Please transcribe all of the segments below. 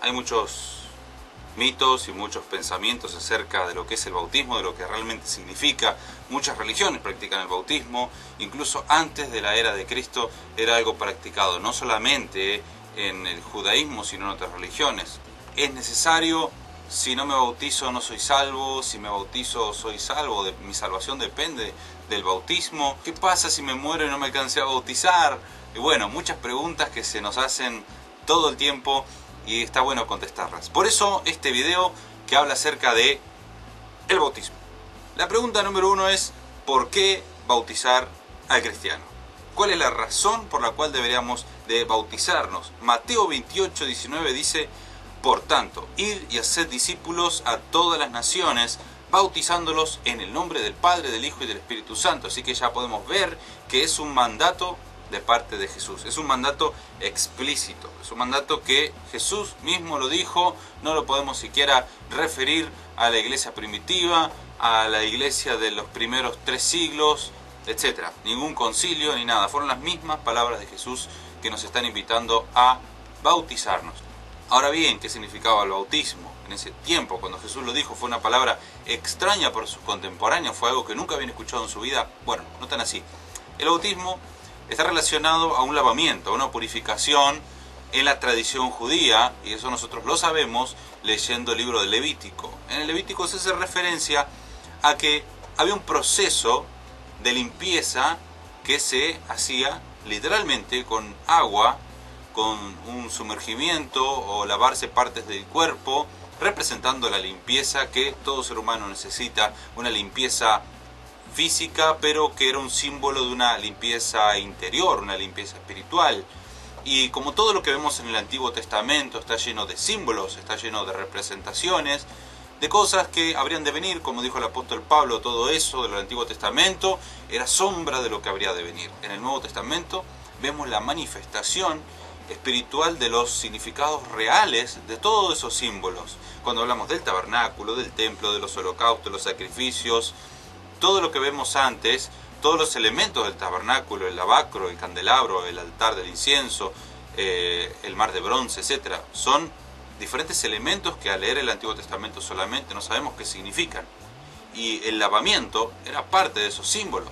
Hay muchos mitos y muchos pensamientos acerca de lo que es el bautismo, de lo que realmente significa. Muchas religiones practican el bautismo, incluso antes de la era de Cristo era algo practicado, no solamente en el judaísmo, sino en otras religiones. Es necesario, si no me bautizo no soy salvo, si me bautizo soy salvo, mi salvación depende del bautismo. ¿Qué pasa si me muero y no me alcancé a bautizar? Y bueno, muchas preguntas que se nos hacen todo el tiempo y está bueno contestarlas. Por eso este video que habla acerca de el bautismo. La pregunta número 1 es: ¿por qué bautizar al cristiano? ¿Cuál es la razón por la cual deberíamos de bautizarnos? Mateo 28:19 dice: por tanto, id y haced discípulos a todas las naciones, bautizándolos en el nombre del Padre, del Hijo y del Espíritu Santo. Así que ya podemos ver que es un mandato de parte de Jesús. Es un mandato explícito. Es un mandato que Jesús mismo lo dijo. No lo podemos siquiera referir a la iglesia primitiva, a la iglesia de los primeros 3 siglos, etc. Ningún concilio ni nada. Fueron las mismas palabras de Jesús que nos están invitando a bautizarnos. Ahora bien, ¿qué significaba el bautismo? En ese tiempo, cuando Jesús lo dijo, fue una palabra extraña para sus contemporáneos, fue algo que nunca habían escuchado en su vida. Bueno, no tan así. El bautismo está relacionado a un lavamiento, a una purificación en la tradición judía, y eso nosotros lo sabemos leyendo el libro de Levítico. En el Levítico se hace referencia a que había un proceso de limpieza que se hacía literalmente con agua, con un sumergimiento o lavarse partes del cuerpo, representando la limpieza que todo ser humano necesita, una limpieza física, pero que era un símbolo de una limpieza interior, una limpieza espiritual. Y como todo lo que vemos en el Antiguo Testamento está lleno de símbolos, está lleno de representaciones, de cosas que habrían de venir, como dijo el apóstol Pablo, todo eso del Antiguo Testamento era sombra de lo que habría de venir. En el Nuevo Testamento vemos la manifestación espiritual de los significados reales de todos esos símbolos. Cuando hablamos del tabernáculo, del templo, de los holocaustos, los sacrificios, todo lo que vemos antes, todos los elementos del tabernáculo, el lavacro, el candelabro, el altar del incienso, el mar de bronce, etc., son diferentes elementos que al leer el Antiguo Testamento solamente no sabemos qué significan. Y el lavamiento era parte de esos símbolos.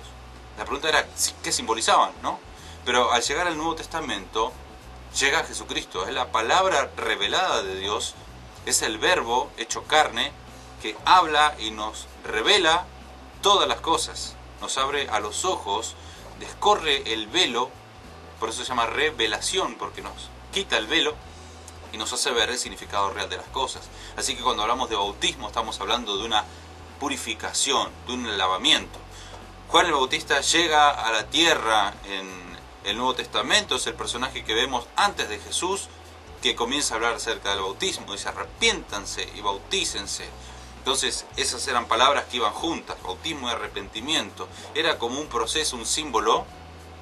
La pregunta era qué simbolizaban, ¿no? Pero al llegar al Nuevo Testamento llega Jesucristo, es la palabra revelada de Dios, es el verbo hecho carne que habla y nos revela todas las cosas, nos abre a los ojos, descorre el velo, por eso se llama revelación, porque nos quita el velo y nos hace ver el significado real de las cosas. Así que cuando hablamos de bautismo estamos hablando de una purificación, de un lavamiento. Juan el Bautista llega a la tierra en el Nuevo Testamento, es el personaje que vemos antes de Jesús, que comienza a hablar acerca del bautismo, dice: arrepiéntanse y bautícense. Entonces esas eran palabras que iban juntas, bautismo y arrepentimiento. Era como un proceso, un símbolo,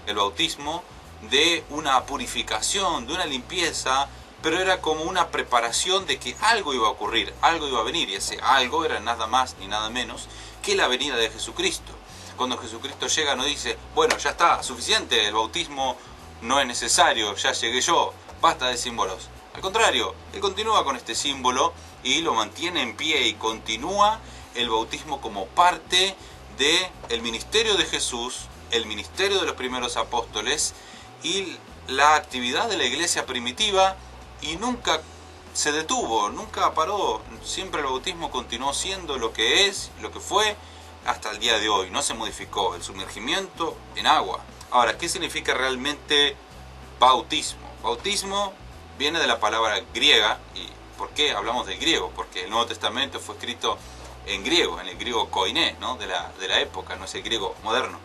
el bautismo, de una purificación, de una limpieza, pero era como una preparación de que algo iba a ocurrir, algo iba a venir, y ese algo era nada más ni nada menos que la venida de Jesucristo. Cuando Jesucristo llega no dice: bueno, ya está, suficiente, el bautismo no es necesario, ya llegué yo, basta de símbolos. Al contrario, Él continúa con este símbolo y lo mantiene en pie, y continúa el bautismo como parte del ministerio de Jesús, el ministerio de los primeros apóstoles y la actividad de la iglesia primitiva, y nunca se detuvo, nunca paró. Siempre el bautismo continuó siendo lo que es, lo que fue, hasta el día de hoy. No se modificó, el sumergimiento en agua. Ahora, ¿qué significa realmente bautismo? Bautismo viene de la palabra griega. ¿Y por qué hablamos del griego? Porque el Nuevo Testamento fue escrito en griego, en el griego koiné, ¿no? de la época, no es el griego moderno.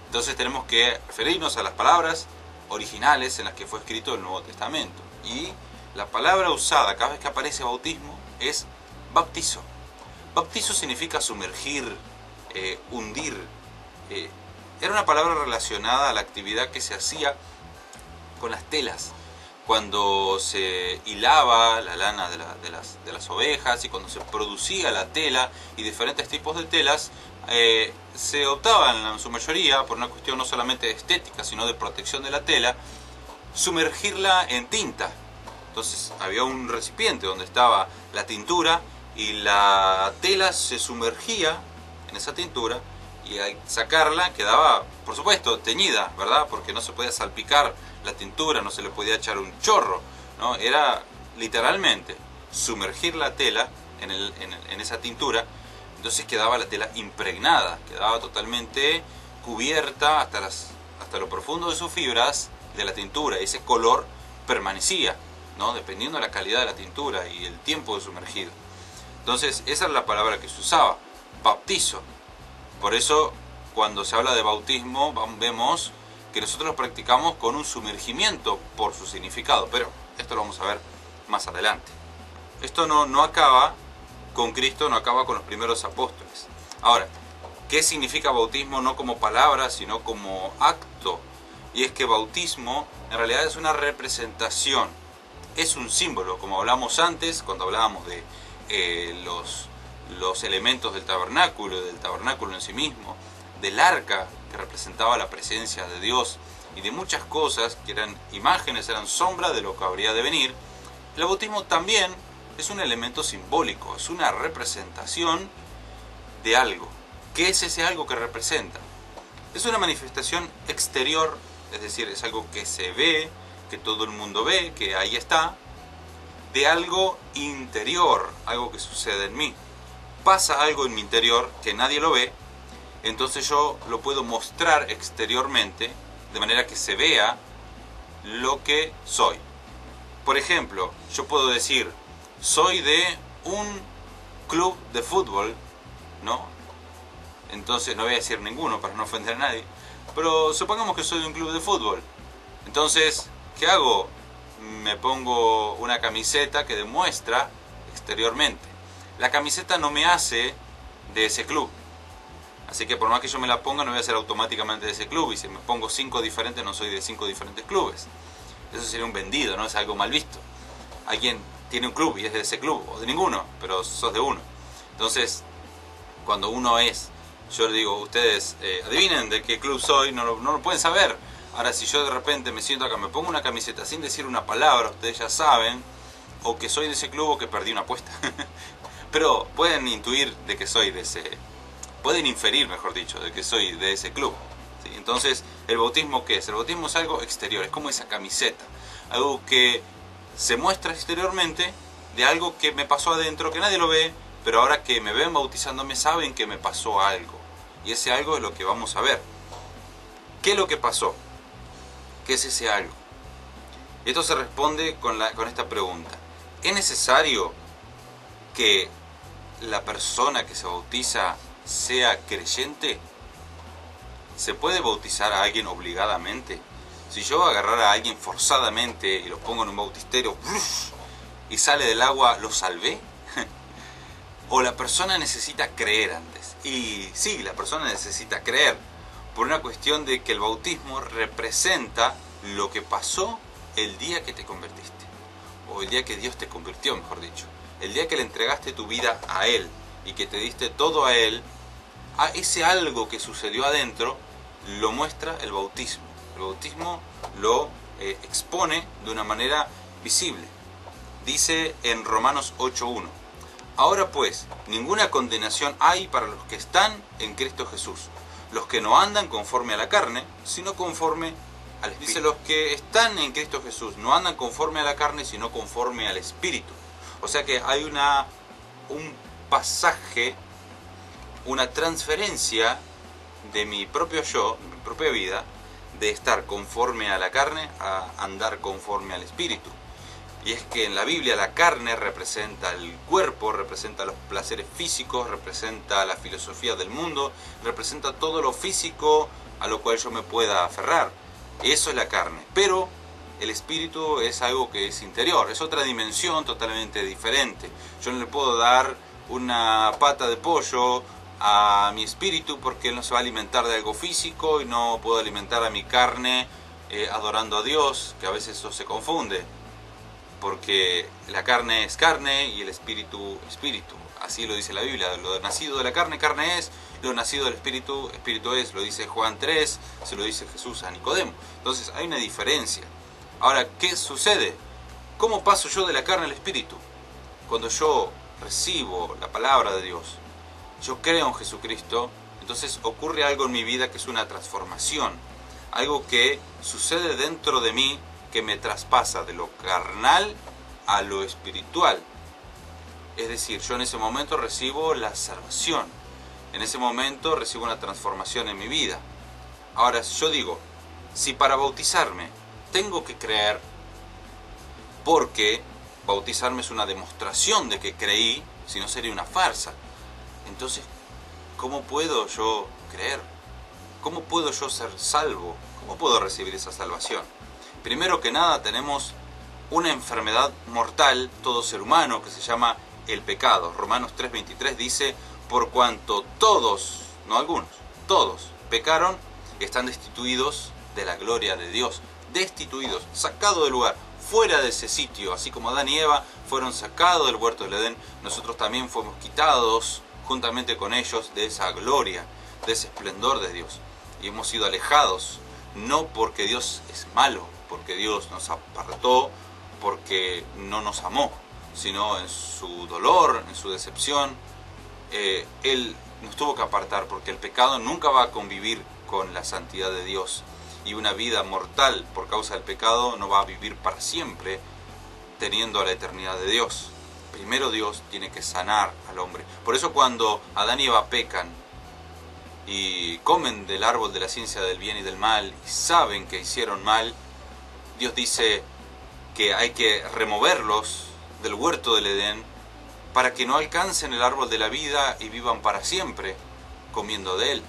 Entonces tenemos que referirnos a las palabras originales en las que fue escrito el Nuevo Testamento. Y la palabra usada cada vez que aparece bautismo es baptizo. Baptizo significa sumergir, hundir. Era una palabra relacionada a la actividad que se hacía con las telas. Cuando se hilaba la lana de las ovejas, y cuando se producía la tela y diferentes tipos de telas, se optaban en su mayoría, por una cuestión no solamente estética, sino de protección de la tela, sumergirla en tinta. Entonces había un recipiente donde estaba la tintura y la tela se sumergía en esa tintura y al sacarla quedaba, por supuesto, teñida, ¿verdad? Porque no se podía salpicar la tintura, no se le podía echar un chorro, ¿no? Era literalmente sumergir la tela en esa tintura, entonces quedaba la tela impregnada, quedaba totalmente cubierta hasta lo profundo de sus fibras de la tintura, y ese color permanecía, ¿no? Dependiendo de la calidad de la tintura y el tiempo de sumergido. Entonces esa es la palabra que se usaba, bautizo. Por eso cuando se habla de bautismo vemos que nosotros lo practicamos con un sumergimiento por su significado, pero esto lo vamos a ver más adelante. Esto no acaba con Cristo, no acaba con los primeros apóstoles. Ahora, ¿qué significa bautismo? No como palabra, sino como acto. Y es que bautismo en realidad es una representación, es un símbolo, como hablamos antes, cuando hablábamos de los elementos del tabernáculo en sí mismo, del arca que representaba la presencia de Dios y de muchas cosas que eran imágenes, eran sombra de lo que habría de venir. El bautismo también es un elemento simbólico, es una representación de algo. ¿Qué es ese algo que representa? Es una manifestación exterior, es decir, es algo que se ve, que todo el mundo ve, que ahí está, de algo interior, algo que sucede en mí. Pasa algo en mi interior que nadie lo ve, entonces yo lo puedo mostrar exteriormente, de manera que se vea lo que soy. Por ejemplo, yo puedo decir, soy de un club de fútbol, ¿no? Entonces, no voy a decir ninguno para no ofender a nadie, pero supongamos que soy de un club de fútbol. Entonces, ¿qué hago? Me pongo una camiseta que demuestra exteriormente. La camiseta no me hace de ese club. Así que por más que yo me la ponga, no voy a ser automáticamente de ese club. Y si me pongo 5 diferentes, no soy de 5 diferentes clubes. Eso sería un vendido, ¿no? Es algo mal visto. Alguien tiene un club y es de ese club, o de ninguno, pero sos de uno. Entonces, cuando uno es, yo le digo, ustedes adivinen de qué club soy, no lo pueden saber. Ahora, si yo de repente me siento acá, me pongo una camiseta sin decir una palabra, ustedes ya saben, o que soy de ese club o que perdí una apuesta. Pero pueden intuir de que soy de ese, pueden inferir, mejor dicho, de que soy de ese club. ¿Sí? Entonces, ¿el bautismo qué es? El bautismo es algo exterior, es como esa camiseta, algo que se muestra exteriormente de algo que me pasó adentro, que nadie lo ve, pero ahora que me ven bautizándome saben que me pasó algo. Y ese algo es lo que vamos a ver. ¿Qué es lo que pasó? ¿Qué es ese algo? Esto se responde con esta pregunta. ¿Es necesario que la persona que se bautiza sea creyente? ¿Se puede bautizar a alguien obligadamente? Si yo agarrar a alguien forzadamente y lo pongo en un bautisterio y sale del agua, ¿lo salvé? ¿O la persona necesita creer antes? Y sí, la persona necesita creer, por una cuestión de que el bautismo representa lo que pasó el día que te convertiste, o el día que Dios te convirtió, mejor dicho, el día que le entregaste tu vida a Él y que te diste todo a Él. A ese algo que sucedió adentro lo muestra el bautismo. El bautismo lo expone de una manera visible. Dice en Romanos 8:1, ahora pues, ninguna condenación hay para los que están en Cristo Jesús, los que no andan conforme a la carne, sino conforme al Espíritu. Dice, los que están en Cristo Jesús no andan conforme a la carne, sino conforme al Espíritu. O sea que hay un pasaje, una transferencia de mi propio yo, de mi propia vida, de estar conforme a la carne a andar conforme al Espíritu. Y es que en la Biblia la carne representa el cuerpo, representa los placeres físicos, representa la filosofía del mundo, representa todo lo físico a lo cual yo me pueda aferrar. Eso es la carne. Pero el espíritu es algo que es interior, es otra dimensión totalmente diferente. Yo no le puedo dar una pata de pollo a mi espíritu porque él no se va a alimentar de algo físico, y no puedo alimentar a mi carne adorando a Dios, que a veces eso se confunde. Porque la carne es carne y el espíritu, espíritu. Así lo dice la Biblia. Lo nacido de la carne, carne es. Lo nacido del espíritu, espíritu es. Lo dice Juan 3, se lo dice Jesús a Nicodemo. Entonces hay una diferencia. Ahora, ¿qué sucede? ¿Cómo paso yo de la carne al espíritu? Cuando yo recibo la palabra de Dios, yo creo en Jesucristo, entonces ocurre algo en mi vida que es una transformación, algo que sucede dentro de mí que me traspasa de lo carnal a lo espiritual. Es decir, yo en ese momento recibo la salvación, en ese momento recibo una transformación en mi vida. Ahora, yo digo, si para bautizarme tengo que creer, porque bautizarme es una demostración de que creí, si no sería una farsa, entonces, ¿cómo puedo yo creer? ¿Cómo puedo yo ser salvo? ¿Cómo puedo recibir esa salvación? Primero que nada tenemos una enfermedad mortal, todo ser humano, que se llama el pecado. Romanos 3:23 dice, por cuanto todos, no algunos, todos pecaron y están destituidos de la gloria de Dios. Destituidos, sacados del lugar, fuera de ese sitio. Así como Adán y Eva fueron sacados del huerto del Edén, nosotros también fuimos quitados juntamente con ellos de esa gloria, de ese esplendor de Dios. Y hemos sido alejados, no porque Dios es malo, porque Dios nos apartó, porque no nos amó, sino en su dolor, en su decepción, Él nos tuvo que apartar, porque el pecado nunca va a convivir con la santidad de Dios. Y una vida mortal por causa del pecado no va a vivir para siempre teniendo a la eternidad de Dios. Primero Dios tiene que sanar al hombre. Por eso cuando Adán y Eva pecan y comen del árbol de la ciencia del bien y del mal y saben que hicieron mal, Dios dice que hay que removerlos del huerto del Edén para que no alcancen el árbol de la vida y vivan para siempre comiendo de él.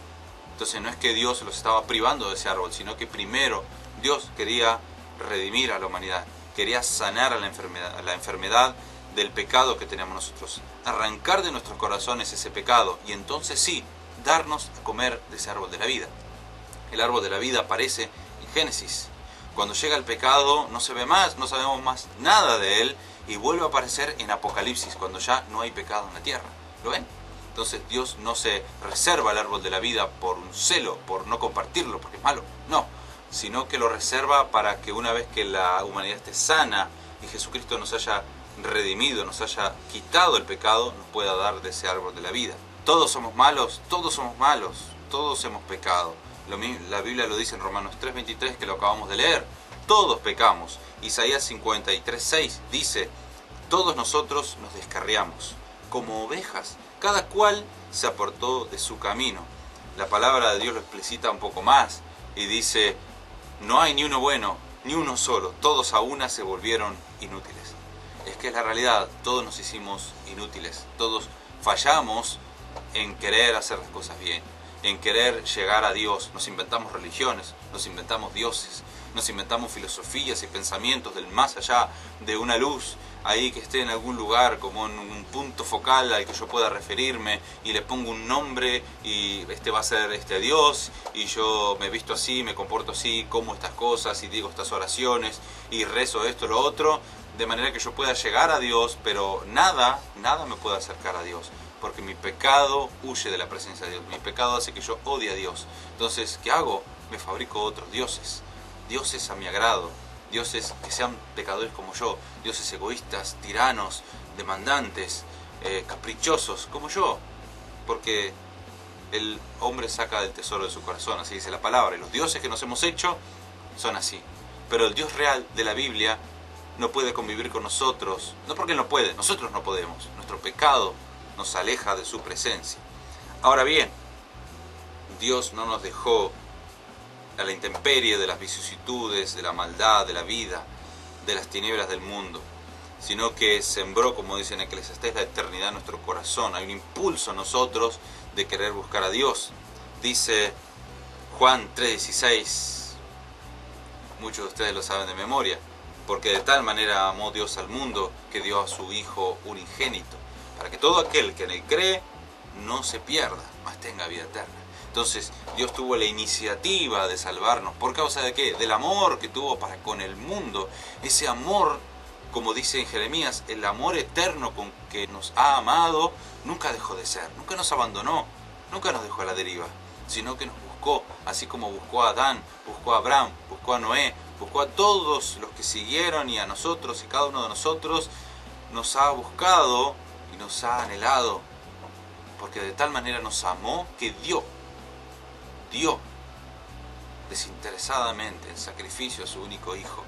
Entonces no es que Dios los estaba privando de ese árbol, sino que primero Dios quería redimir a la humanidad, quería sanar a la enfermedad del pecado que teníamos nosotros, arrancar de nuestros corazones ese pecado y entonces sí, darnos a comer de ese árbol de la vida. El árbol de la vida aparece en Génesis. Cuando llega el pecado no se ve más, no sabemos más nada de él y vuelve a aparecer en Apocalipsis, cuando ya no hay pecado en la tierra. ¿Lo ven? Entonces Dios no se reserva el árbol de la vida por un celo, por no compartirlo, porque es malo. No, sino que lo reserva para que una vez que la humanidad esté sana y Jesucristo nos haya redimido, nos haya quitado el pecado, nos pueda dar de ese árbol de la vida. Todos somos malos, todos hemos pecado. La Biblia lo dice en Romanos 3:23, que lo acabamos de leer. Todos pecamos. Isaías 53:6 dice, todos nosotros nos descarriamos como ovejas, cada cual se apartó de su camino. La palabra de Dios lo explicita un poco más y dice, no hay ni uno bueno, ni uno solo, todos a una se volvieron inútiles. Es que es la realidad, todos nos hicimos inútiles, todos fallamos en querer hacer las cosas bien, en querer llegar a Dios. Nos inventamos religiones, nos inventamos dioses, nos inventamos filosofías y pensamientos del más allá, de una luz ahí que esté en algún lugar, como en un punto focal al que yo pueda referirme, y le pongo un nombre y este va a ser este Dios, y yo me visto así, me comporto así, como estas cosas y digo estas oraciones y rezo esto, lo otro, de manera que yo pueda llegar a Dios, pero nada me puede acercar a Dios, porque mi pecado huye de la presencia de Dios, mi pecado hace que yo odie a Dios. Entonces, ¿qué hago? Me fabrico otros dioses, dioses a mi agrado, dioses que sean pecadores como yo, dioses egoístas, tiranos, demandantes, caprichosos como yo, porque el hombre saca del tesoro de su corazón, así dice la palabra, y los dioses que nos hemos hecho son así. Pero el Dios real de la Biblia no puede convivir con nosotros, no porque Él no puede, nosotros no podemos, nuestro pecado nos aleja de su presencia. Ahora bien, Dios no nos dejó a la intemperie de las vicisitudes, de la maldad, de la vida, de las tinieblas del mundo, sino que sembró, como dice en Eclesiastés, la eternidad en nuestro corazón. Hay un impulso en nosotros de querer buscar a Dios. Dice Juan 3:16, muchos de ustedes lo saben de memoria, porque de tal manera amó Dios al mundo que dio a su Hijo unigénito, para que todo aquel que en Él cree no se pierda, mas tenga vida eterna. Entonces Dios tuvo la iniciativa de salvarnos. ¿Por causa de qué? Del amor que tuvo para con el mundo. Ese amor, como dice en Jeremías, el amor eterno con que nos ha amado, nunca dejó de ser, nunca nos abandonó, nunca nos dejó a la deriva, sino que nos buscó, así como buscó a Adán, buscó a Abraham, buscó a Noé, buscó a todos los que siguieron, y a nosotros, y cada uno de nosotros nos ha buscado y nos ha anhelado, porque de tal manera nos amó que dio desinteresadamente en sacrificio a su único Hijo.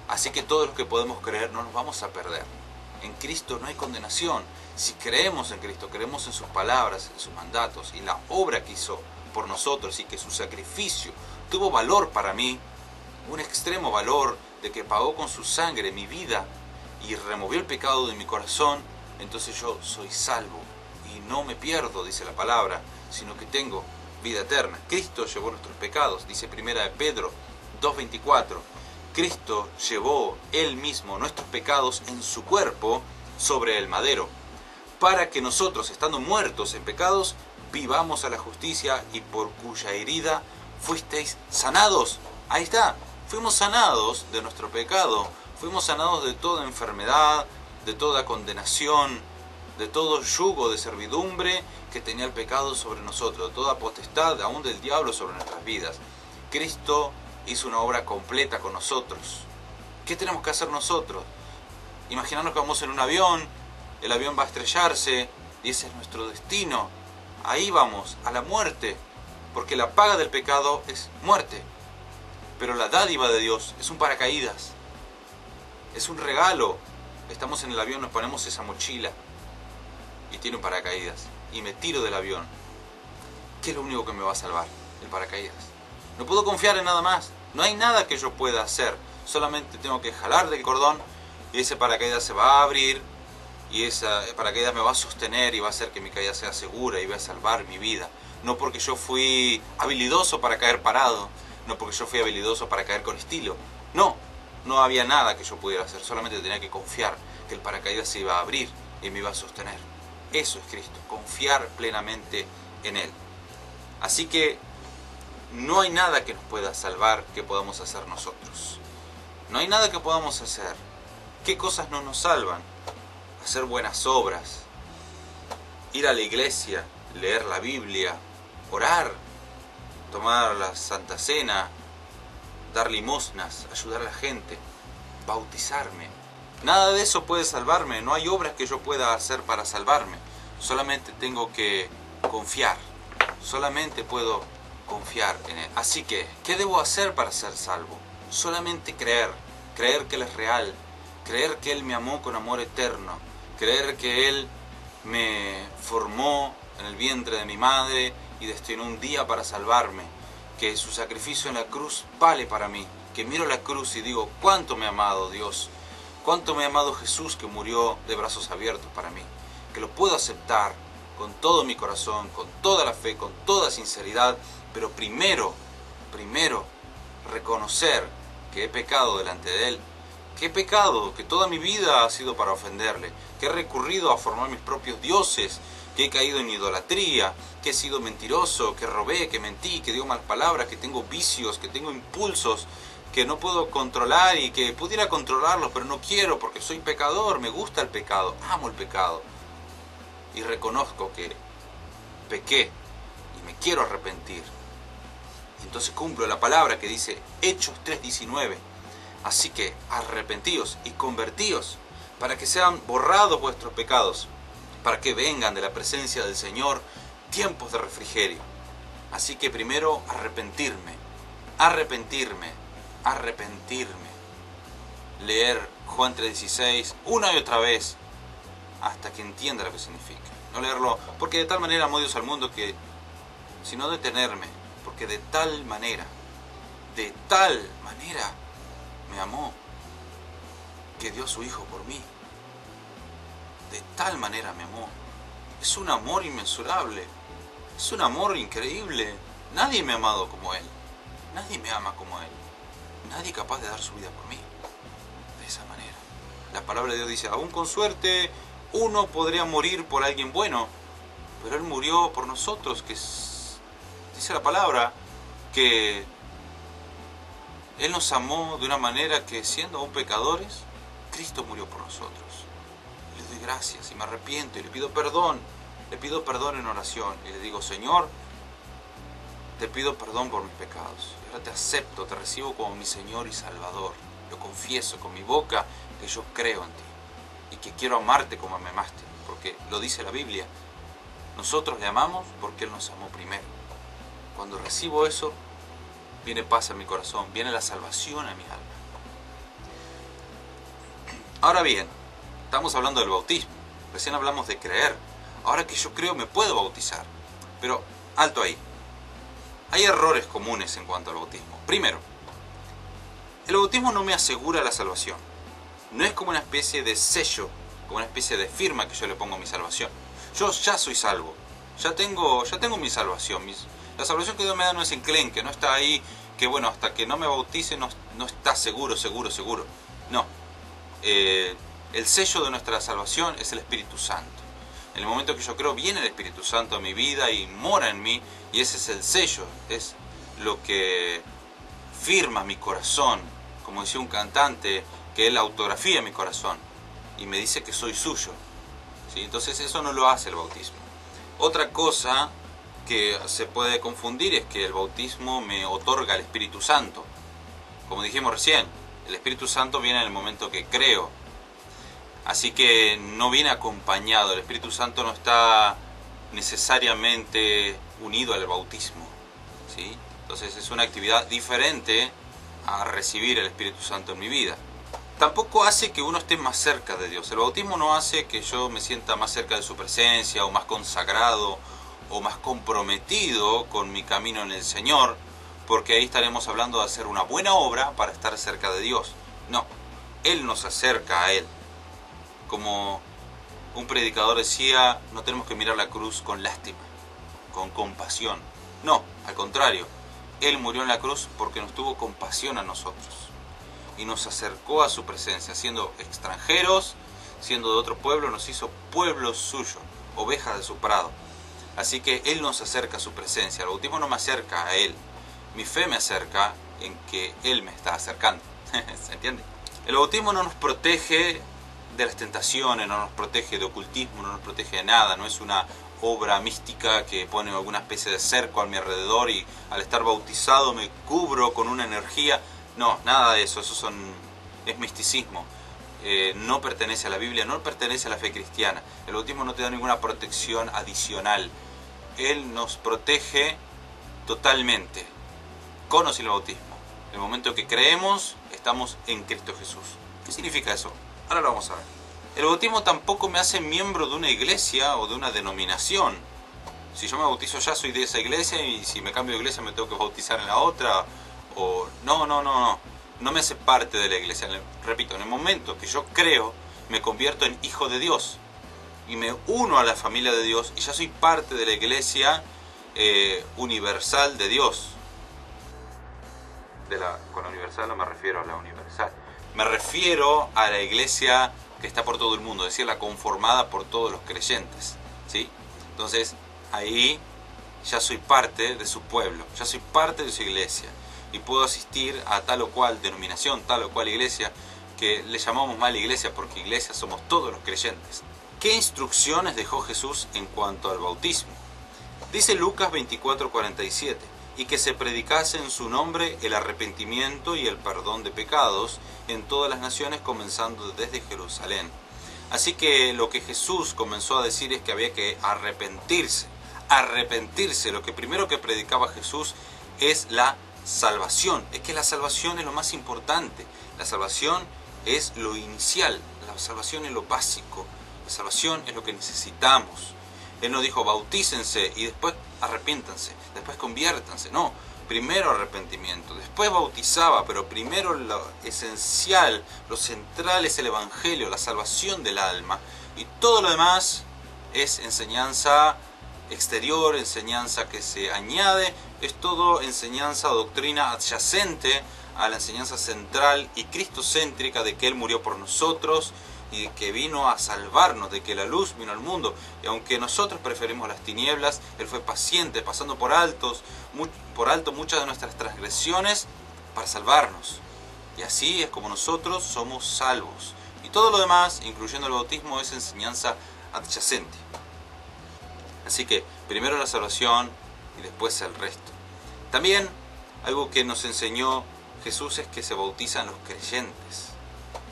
Así que todos los que podemos creer no nos vamos a perder. En Cristo no hay condenación. Si creemos en Cristo, creemos en sus palabras, en sus mandatos y la obra que hizo por nosotros, y que su sacrificio tuvo valor para mí, un extremo valor, de que pagó con su sangre mi vida y removió el pecado de mi corazón, entonces yo soy salvo y no me pierdo, dice la palabra, sino que tengo vida eterna. Cristo llevó nuestros pecados, dice primera de Pedro 2:24. Cristo llevó Él mismo nuestros pecados en su cuerpo sobre el madero, para que nosotros, estando muertos en pecados, vivamos a la justicia, y por cuya herida fuisteis sanados. Ahí está, fuimos sanados de nuestro pecado, fuimos sanados de toda enfermedad, de toda condenación, de todo yugo de servidumbre que tenía el pecado sobre nosotros, de toda potestad, aún del diablo, sobre nuestras vidas. Cristo hizo una obra completa con nosotros. ¿Qué tenemos que hacer nosotros? Imaginarnos que vamos en un avión, el avión va a estrellarse y ese es nuestro destino. Ahí vamos, a la muerte, porque la paga del pecado es muerte. Pero la dádiva de Dios es un paracaídas, es un regalo. Estamos en el avión, nos ponemos esa mochila y tiene un paracaídas, y me tiro del avión. ¿Qué es lo único que me va a salvar? El paracaídas. No puedo confiar en nada más, no hay nada que yo pueda hacer, solamente tengo que jalar del cordón y ese paracaídas se va a abrir, y ese paracaídas me va a sostener y va a hacer que mi caída sea segura y va a salvar mi vida. No porque yo fui habilidoso para caer parado, no porque yo fui habilidoso para caer con estilo, no había nada que yo pudiera hacer, solamente tenía que confiar que el paracaídas se iba a abrir y me iba a sostener. Eso es Cristo, confiar plenamente en Él. Así que no hay nada que nos pueda salvar que podamos hacer nosotros. No hay nada que podamos hacer. ¿Qué cosas no nos salvan? Hacer buenas obras, ir a la iglesia, leer la Biblia, orar, tomar la Santa Cena, dar limosnas, ayudar a la gente, bautizarme. Nada de eso puede salvarme, no hay obras que yo pueda hacer para salvarme. Solamente tengo que confiar, solamente puedo confiar en Él. Así que, ¿qué debo hacer para ser salvo? Solamente creer que Él es real, creer que Él me amó con amor eterno, creer que Él me formó en el vientre de mi madre y destinó un día para salvarme, que su sacrificio en la cruz vale para mí, que miro la cruz y digo, cuánto me ha amado Dios, cuánto me ha amado Jesús, que murió de brazos abiertos para mí, que lo puedo aceptar con todo mi corazón, con toda la fe, con toda sinceridad, pero primero reconocer que he pecado delante de Él, que he pecado, que toda mi vida ha sido para ofenderle, que he recurrido a formar mis propios dioses, que he caído en idolatría, que he sido mentiroso, que robé, que mentí, que digo malas palabras, que tengo vicios, que tengo impulsos que no puedo controlar y que pudiera controlarlos, pero no quiero porque soy pecador, me gusta el pecado, amo el pecado. Y reconozco que pequé y me quiero arrepentir. Y entonces cumplo la palabra que dice Hechos 3:19. Así que arrepentíos y convertíos para que sean borrados vuestros pecados, para que vengan de la presencia del Señor tiempos de refrigerio. Así que primero arrepentirme. Leer Juan 3:16 una y otra vez hasta que entienda lo que significa. No leerlo porque de tal manera amó Dios al mundo que, sino detenerme, porque de tal manera me amó que dio a su Hijo por mí. De tal manera me amó. Es un amor inmensurable, es un amor increíble. Nadie me ha amado como Él, nadie me ama como Él, nadie capaz de dar su vida por mí de esa manera. La palabra de Dios dice, aún con suerte uno podría morir por alguien bueno, pero Él murió por nosotros, dice la palabra que Él nos amó de una manera que, siendo aún pecadores, Cristo murió por nosotros. Le doy gracias y me arrepiento y le pido perdón en oración y le digo, Señor, te pido perdón por mis pecados. Y ahora te acepto, te recibo como mi Señor y Salvador. Lo confieso con mi boca que yo creo en ti y que quiero amarte como me amaste, porque lo dice la Biblia. Nosotros le amamos porque Él nos amó primero. Cuando recibo eso, viene paz en mi corazón, viene la salvación a mi alma. Ahora bien, estamos hablando del bautismo. Recién hablamos de creer. Ahora que yo creo, me puedo bautizar. Pero, alto ahí. Hay errores comunes en cuanto al bautismo. Primero, el bautismo no me asegura la salvación. No es como una especie de sello, como una especie de firma que yo le pongo a mi salvación. Yo ya soy salvo. Ya tengo mi salvación. La salvación que Dios me da no es enclenque, no está ahí que bueno, hasta que no me bautice no está seguro. No. El sello de nuestra salvación es el Espíritu Santo. En el momento que yo creo, viene el Espíritu Santo a mi vida y mora en mí, y ese es el sello, es lo que firma mi corazón, como decía un cantante, que él autografía mi corazón y me dice que soy suyo. ¿Sí? Entonces eso no lo hace el bautismo. Otra cosa que se puede confundir es que el bautismo me otorga el Espíritu Santo. Como dijimos recién, el Espíritu Santo viene en el momento que creo. Así que no viene acompañado, el Espíritu Santo no está necesariamente unido al bautismo, ¿sí? Entonces es una actividad diferente a recibir el Espíritu Santo en mi vida. Tampoco hace que uno esté más cerca de Dios. El bautismo no hace que yo me sienta más cerca de su presencia, o más consagrado, o más comprometido con mi camino en el Señor, porque ahí estaremos hablando de hacer una buena obra para estar cerca de Dios. No, Él nos acerca a Él. Como un predicador decía, no tenemos que mirar la cruz con lástima, con compasión. No, al contrario, Él murió en la cruz porque nos tuvo compasión a nosotros y nos acercó a su presencia. Siendo extranjeros, siendo de otro pueblo, nos hizo pueblo suyo, ovejas de su prado. Así que Él nos acerca a su presencia. El bautismo no me acerca a Él, mi fe me acerca en que Él me está acercando. ¿Se entiende? El bautismo no nos protege de las tentaciones, no nos protege de ocultismo, no nos protege de nada, no es una obra mística que pone alguna especie de cerco a mi alrededor y al estar bautizado me cubro con una energía. No, nada de eso, es misticismo. No pertenece a la Biblia, no pertenece a la fe cristiana. El bautismo no te da ninguna protección adicional. Él nos protege totalmente, con o sin el bautismo. En el momento que creemos, estamos en Cristo Jesús. ¿Qué significa eso? Ahora lo vamos a ver. El bautismo tampoco me hace miembro de una iglesia o de una denominación. Si yo me bautizo ya, soy de esa iglesia, y si me cambio de iglesia me tengo que bautizar en la otra. O no me hace parte de la iglesia. Repito, en el momento que yo creo, me convierto en hijo de Dios y me uno a la familia de Dios y ya soy parte de la iglesia universal de Dios. Con universal no me refiero a la universal, me refiero a la iglesia que está por todo el mundo, es decir, la conformada por todos los creyentes, ¿sí? Entonces ahí ya soy parte de su pueblo, ya soy parte de su iglesia y puedo asistir a tal o cual denominación, tal o cual iglesia, que le llamamos mal iglesia porque iglesia somos todos los creyentes. ¿Qué instrucciones dejó Jesús en cuanto al bautismo? Dice Lucas 24:47, y que se predicase en su nombre el arrepentimiento y el perdón de pecados en todas las naciones, comenzando desde Jerusalén. Así que lo que Jesús comenzó a decir es que había que arrepentirse. Lo que primero que predicaba Jesús es la salvación. Es que la salvación es lo más importante. La salvación es lo inicial. La salvación es lo básico. La salvación es lo que necesitamos. Él no dijo bautícense y después arrepiéntanse, después conviértanse. No, primero arrepentimiento, después bautizaba, pero primero lo esencial, lo central es el Evangelio, la salvación del alma. Y todo lo demás es enseñanza exterior, enseñanza que se añade, es todo enseñanza o doctrina adyacente a la enseñanza central y cristocéntrica de que Él murió por nosotros y que vino a salvarnos, de que la luz vino al mundo. Y aunque nosotros preferimos las tinieblas, Él fue paciente, pasando por alto muchas de nuestras transgresiones para salvarnos. Y así es como nosotros somos salvos. Y todo lo demás, incluyendo el bautismo, es enseñanza adyacente. Así que primero la salvación y después el resto. También algo que nos enseñó Jesús es que se bautizan los creyentes,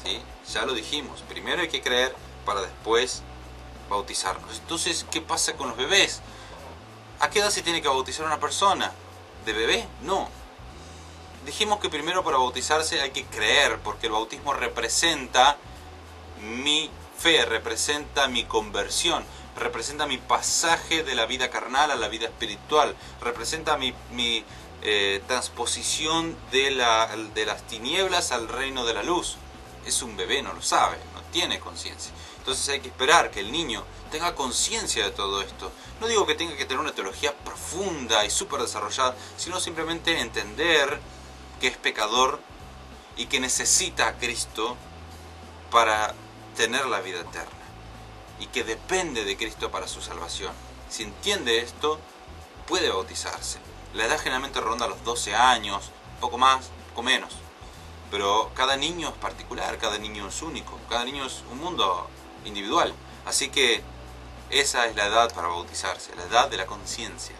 ¿sí? Ya lo dijimos, primero hay que creer para después bautizarnos. Entonces, ¿qué pasa con los bebés? ¿A qué edad se tiene que bautizar una persona? ¿De bebé? No. Dijimos que primero para bautizarse hay que creer, porque el bautismo representa mi fe, representa mi conversión, representa mi pasaje de la vida carnal a la vida espiritual, representa mi transposición de las tinieblas al reino de la luz. Es un bebé, no lo sabe, no tiene conciencia. Entonces hay que esperar que el niño tenga conciencia de todo esto. No digo que tenga que tener una teología profunda y súper desarrollada, sino simplemente entender que es pecador y que necesita a Cristo para tener la vida eterna. Y que depende de Cristo para su salvación. Si entiende esto, puede bautizarse. La edad generalmente ronda los 12 años, poco más, poco menos. Pero cada niño es particular, cada niño es único, cada niño es un mundo individual. Así que esa es la edad para bautizarse, la edad de la conciencia.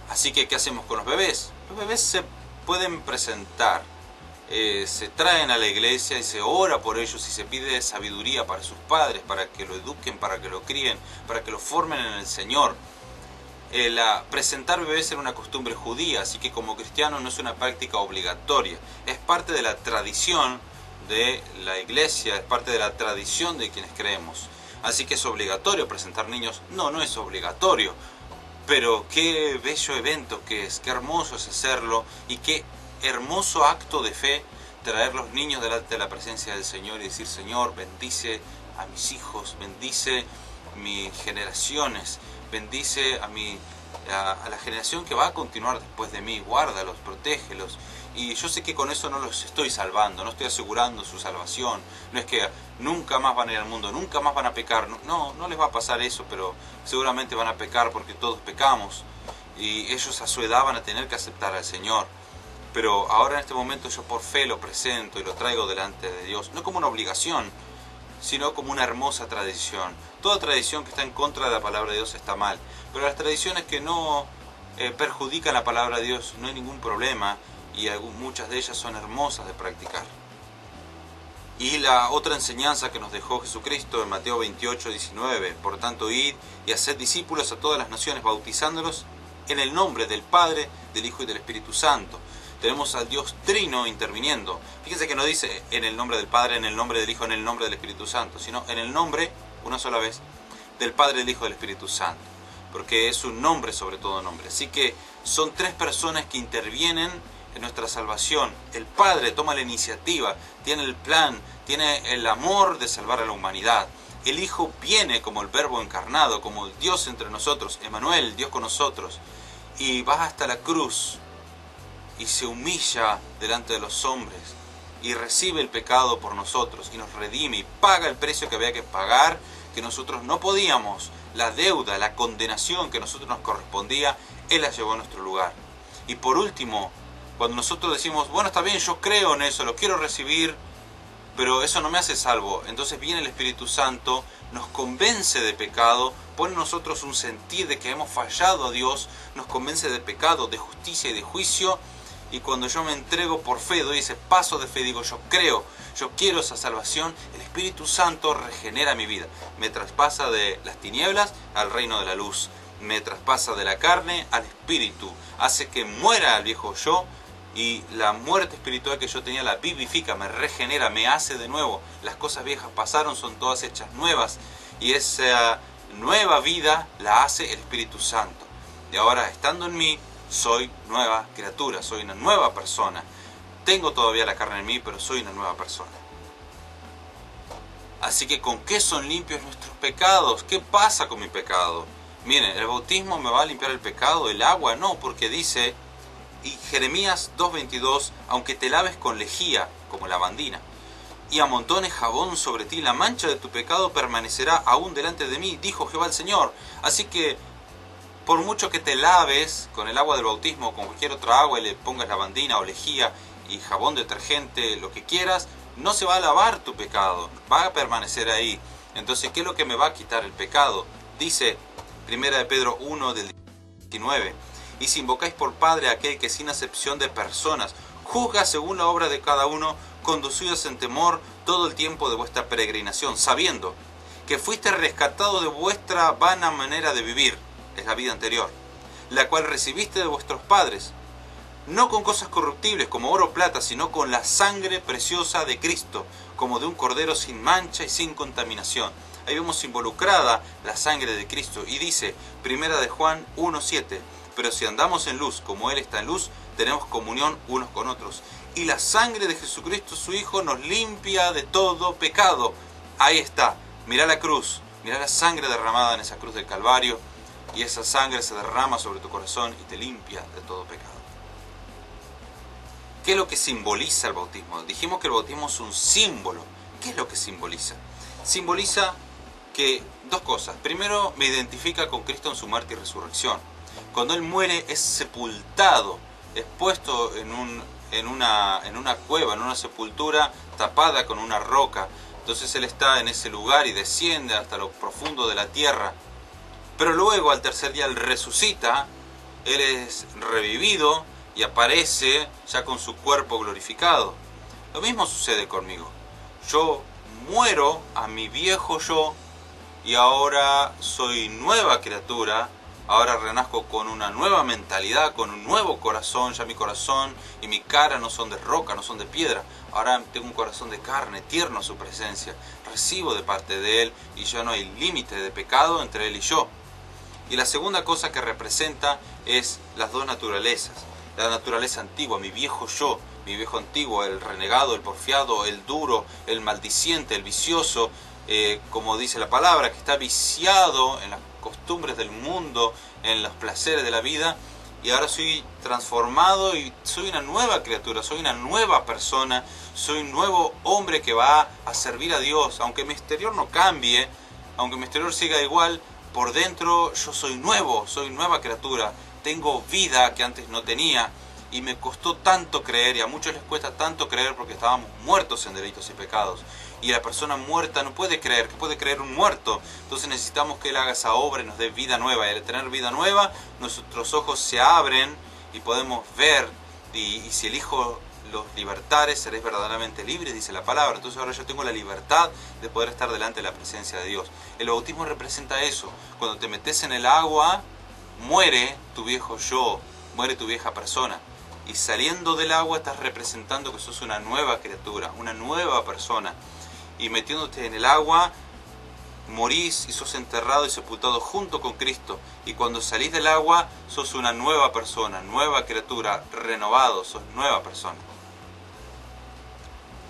Así que, ¿qué hacemos con los bebés? Los bebés se pueden presentar, se traen a la iglesia y se ora por ellos y se pide sabiduría para sus padres, para que lo eduquen, para que lo críen, para que lo formen en el Señor. Presentar bebés era una costumbre judía, así que como cristiano no es una práctica obligatoria. Es parte de la tradición de la iglesia, es parte de la tradición de quienes creemos. Así que es obligatorio presentar niños. No, no es obligatorio. Pero qué bello evento que es, qué hermoso es hacerlo y qué hermoso acto de fe traer los niños delante de la presencia del Señor y decir: Señor, bendice a mis hijos, bendice mis generaciones, bendice a la generación que va a continuar después de mí, guárdalos, protégelos. Y yo sé que con eso no los estoy salvando, no estoy asegurando su salvación. No es que nunca más van a ir al mundo, nunca más van a pecar. No, no les va a pasar eso, pero seguramente van a pecar porque todos pecamos. Y ellos a su edad van a tener que aceptar al Señor. Pero ahora en este momento yo por fe lo presento y lo traigo delante de Dios. No como una obligación, sino como una hermosa tradición. Toda tradición que está en contra de la palabra de Dios está mal. Pero las tradiciones que no perjudican la palabra de Dios no hay ningún problema. Y muchas de ellas son hermosas de practicar. Y la otra enseñanza que nos dejó Jesucristo en Mateo 28, 19: por tanto, id y haced discípulos a todas las naciones, bautizándolos en el nombre del Padre, del Hijo y del Espíritu Santo. Tenemos al Dios Trino interviniendo. Fíjense que no dice en el nombre del Padre, en el nombre del Hijo, en el nombre del Espíritu Santo, sino en el nombre, una sola vez, del Padre, del Hijo y del Espíritu Santo. Porque es un nombre sobre todo nombre. Así que son tres personas que intervienen en nuestra salvación. El Padre toma la iniciativa, tiene el plan, tiene el amor de salvar a la humanidad. El Hijo viene como el Verbo encarnado, como el Dios entre nosotros, Emmanuel, Dios con nosotros, y va hasta la cruz y se humilla delante de los hombres y recibe el pecado por nosotros y nos redime y paga el precio que había que pagar, que nosotros no podíamos. La deuda, la condenación que a nosotros nos correspondía, Él la llevó a nuestro lugar. Y por último, cuando nosotros decimos: bueno, está bien, yo creo en eso, lo quiero recibir, pero eso no me hace salvo. Entonces viene el Espíritu Santo, nos convence de pecado, pone en nosotros un sentir de que hemos fallado a Dios, nos convence de pecado, de justicia y de juicio. Y cuando yo me entrego por fe, doy ese paso de fe, digo: yo creo, yo quiero esa salvación, el Espíritu Santo regenera mi vida. Me traspasa de las tinieblas al reino de la luz. Me traspasa de la carne al espíritu. Hace que muera el viejo yo. Y la muerte espiritual que yo tenía la vivifica, me regenera, me hace de nuevo. Las cosas viejas pasaron, son todas hechas nuevas. Y esa nueva vida la hace el Espíritu Santo. Y ahora, estando en mí, soy nueva criatura, soy una nueva persona. Tengo todavía la carne en mí, pero soy una nueva persona. Así que, ¿con qué son limpios nuestros pecados? ¿Qué pasa con mi pecado? Miren, ¿el bautismo me va a limpiar el pecado? ¿El agua? No, porque dice... Y Jeremías 2:22: aunque te laves con lejía, como lavandina, y amontones jabón sobre ti, la mancha de tu pecado permanecerá aún delante de mí, dijo Jehová el Señor. Así que, por mucho que te laves con el agua del bautismo o con cualquier otra agua y le pongas lavandina o lejía y jabón detergente, lo que quieras, no se va a lavar tu pecado, va a permanecer ahí. Entonces, ¿qué es lo que me va a quitar el pecado? Dice 1 de Pedro 1 del 19: Y si invocáis por Padre a aquel que sin acepción de personas juzga según la obra de cada uno, conducidos en temor todo el tiempo de vuestra peregrinación, sabiendo que fuiste rescatado de vuestra vana manera de vivir, es la vida anterior, la cual recibiste de vuestros padres, no con cosas corruptibles como oro o plata, sino con la sangre preciosa de Cristo, como de un cordero sin mancha y sin contaminación. Ahí vemos involucrada la sangre de Cristo. Y dice, 1 de Juan 1:7, pero si andamos en luz, como Él está en luz, tenemos comunión unos con otros. Y la sangre de Jesucristo, su Hijo, nos limpia de todo pecado. Ahí está, mirá la cruz, mirá la sangre derramada en esa cruz del Calvario, y esa sangre se derrama sobre tu corazón y te limpia de todo pecado. ¿Qué es lo que simboliza el bautismo? Dijimos que el bautismo es un símbolo. ¿Qué es lo que simboliza? Simboliza que dos cosas. Primero, me identifica con Cristo en su muerte y resurrección. Cuando Él muere es sepultado, es puesto en una cueva, en una sepultura tapada con una roca. Entonces Él está en ese lugar y desciende hasta lo profundo de la tierra. Pero luego al tercer día Él resucita, Él es revivido y aparece ya con su cuerpo glorificado. Lo mismo sucede conmigo. Yo muero a mi viejo yo y ahora soy nueva criatura. Ahora renazco con una nueva mentalidad, con un nuevo corazón. Ya mi corazón y mi cara no son de roca, no son de piedra. Ahora tengo un corazón de carne, tierno a su presencia. Recibo de parte de Él y ya no hay límite de pecado entre Él y yo. Y la segunda cosa que representa es las dos naturalezas. La naturaleza antigua, mi viejo yo, mi viejo antiguo, el renegado, el porfiado, el duro, el maldiciente, el vicioso, como dice la palabra, que está viciado en las costumbres del mundo, en los placeres de la vida, y ahora soy transformado y soy una nueva criatura, soy una nueva persona, soy un nuevo hombre que va a servir a Dios. Aunque mi exterior no cambie, aunque mi exterior siga igual, por dentro yo soy nuevo, soy nueva criatura. Tengo vida que antes no tenía y me costó tanto creer, y a muchos les cuesta tanto creer porque estábamos muertos en delitos y pecados. Y la persona muerta no puede creer, que puede creer un muerto. Entonces necesitamos que Él haga esa obra y nos dé vida nueva. Y al tener vida nueva, nuestros ojos se abren y podemos ver. Y si el Hijo los libertare, seréis verdaderamente libres, dice la palabra. Entonces ahora yo tengo la libertad de poder estar delante de la presencia de Dios. El bautismo representa eso. Cuando te metes en el agua, muere tu viejo yo, muere tu vieja persona. Y saliendo del agua estás representando que sos una nueva criatura, una nueva persona. Y metiéndote en el agua, morís y sos enterrado y sepultado junto con Cristo. Y cuando salís del agua, sos una nueva persona, nueva criatura, renovado, sos nueva persona.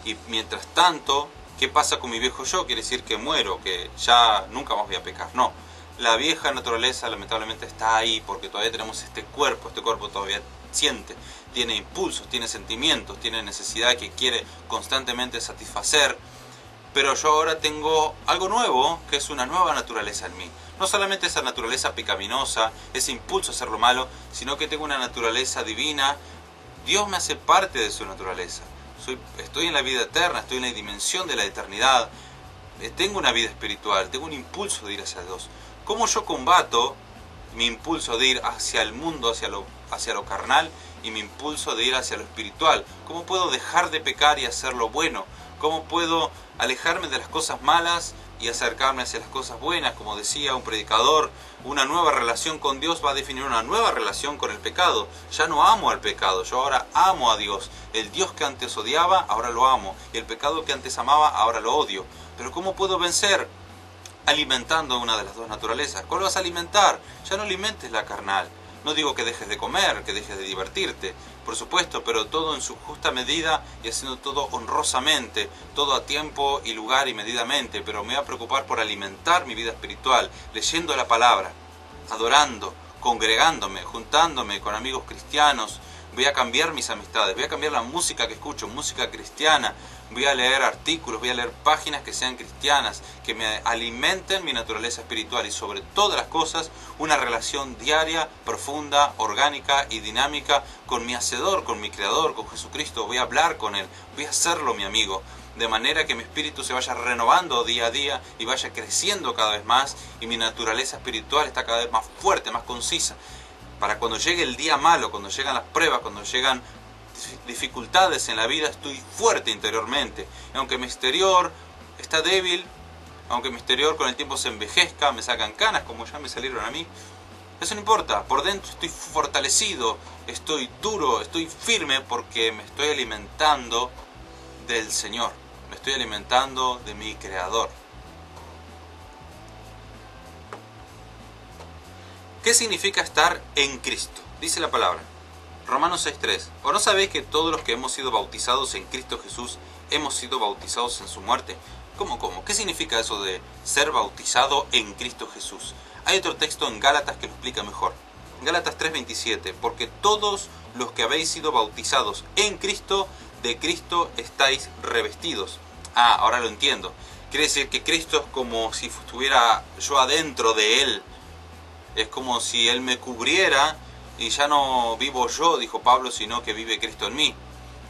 Y mientras tanto, ¿qué pasa con mi viejo yo? Quiere decir que muero, que ya nunca más voy a pecar. No. La vieja naturaleza lamentablemente está ahí porque todavía tenemos este cuerpo todavía siente, tiene impulsos, tiene sentimientos, tiene necesidad que quiere constantemente satisfacer, pero yo ahora tengo algo nuevo, que es una nueva naturaleza en mí. No solamente esa naturaleza pecaminosa, ese impulso a hacer lo malo, sino que tengo una naturaleza divina. Dios me hace parte de su naturaleza. Estoy en la vida eterna, estoy en la dimensión de la eternidad, tengo una vida espiritual, tengo un impulso de ir hacia Dios. ¿Cómo yo combato mi impulso de ir hacia el mundo, hacia lo carnal, y mi impulso de ir hacia lo espiritual? ¿Cómo puedo dejar de pecar y hacer lo bueno? ¿Cómo puedo alejarme de las cosas malas y acercarme hacia las cosas buenas? Como decía un predicador, una nueva relación con Dios va a definir una nueva relación con el pecado. Ya no amo al pecado, yo ahora amo a Dios. El Dios que antes odiaba, ahora lo amo. Y el pecado que antes amaba, ahora lo odio. Pero ¿cómo puedo vencer? Alimentando una de las dos naturalezas. ¿Cuál vas a alimentar? Ya no alimentes la carnal. No digo que dejes de comer, que dejes de divertirte, por supuesto, pero todo en su justa medida y haciendo todo honrosamente, todo a tiempo y lugar y medidamente. Pero me voy a preocupar por alimentar mi vida espiritual, leyendo la palabra, adorando, congregándome, juntándome con amigos cristianos. Voy a cambiar mis amistades, voy a cambiar la música que escucho, música cristiana. Voy a leer artículos, voy a leer páginas que sean cristianas, que me alimenten mi naturaleza espiritual y sobre todas las cosas una relación diaria, profunda, orgánica y dinámica con mi Hacedor, con mi Creador, con Jesucristo. Voy a hablar con Él, voy a hacerlo mi amigo, de manera que mi espíritu se vaya renovando día a día y vaya creciendo cada vez más y mi naturaleza espiritual está cada vez más fuerte, más concisa. para cuando llegue el día malo, cuando llegan las pruebas, cuando llegan dificultades en la vida, estoy fuerte interiormente. Y aunque mi exterior está débil, aunque mi exterior con el tiempo se envejezca, me sacan canas como ya me salieron a mí, eso no importa. Por dentro estoy fortalecido, estoy duro, estoy firme porque me estoy alimentando del Señor. Me estoy alimentando de mi Creador. ¿Qué significa estar en Cristo? Dice la palabra. Romanos 6:3. ¿O no sabéis que todos los que hemos sido bautizados en Cristo Jesús hemos sido bautizados en su muerte? ¿Cómo? ¿Qué significa eso de ser bautizado en Cristo Jesús? Hay otro texto en Gálatas que lo explica mejor. Gálatas 3:27. Porque todos los que habéis sido bautizados en Cristo, de Cristo estáis revestidos. Ah, ahora lo entiendo. Quiere decir que Cristo es como si estuviera yo adentro de Él. Es como si Él me cubriera y ya no vivo yo, dijo Pablo, sino que vive Cristo en mí.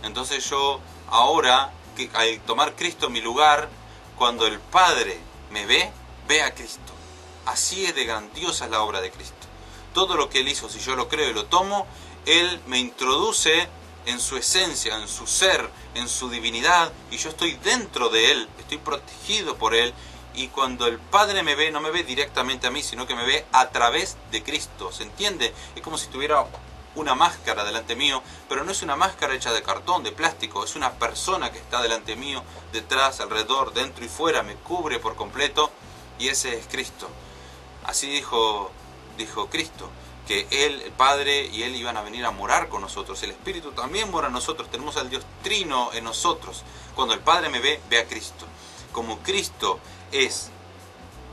Entonces yo ahora, al tomar Cristo en mi lugar, cuando el Padre me ve a Cristo. Así es de grandiosa la obra de Cristo. Todo lo que Él hizo, si yo lo creo y lo tomo, Él me introduce en su esencia, en su ser, en su divinidad, y yo estoy dentro de Él, estoy protegido por Él. Y cuando el Padre me ve, no me ve directamente a mí, sino que me ve a través de Cristo. ¿Se entiende? Es como si tuviera una máscara delante mío, pero no es una máscara hecha de cartón, de plástico. Es una persona que está delante mío, detrás, alrededor, dentro y fuera. Me cubre por completo y ese es Cristo. Así dijo Cristo, que Él, el Padre y Él iban a venir a morar con nosotros. El Espíritu también mora en nosotros. Tenemos al Dios Trino en nosotros. Cuando el Padre me ve a Cristo. Como Cristo es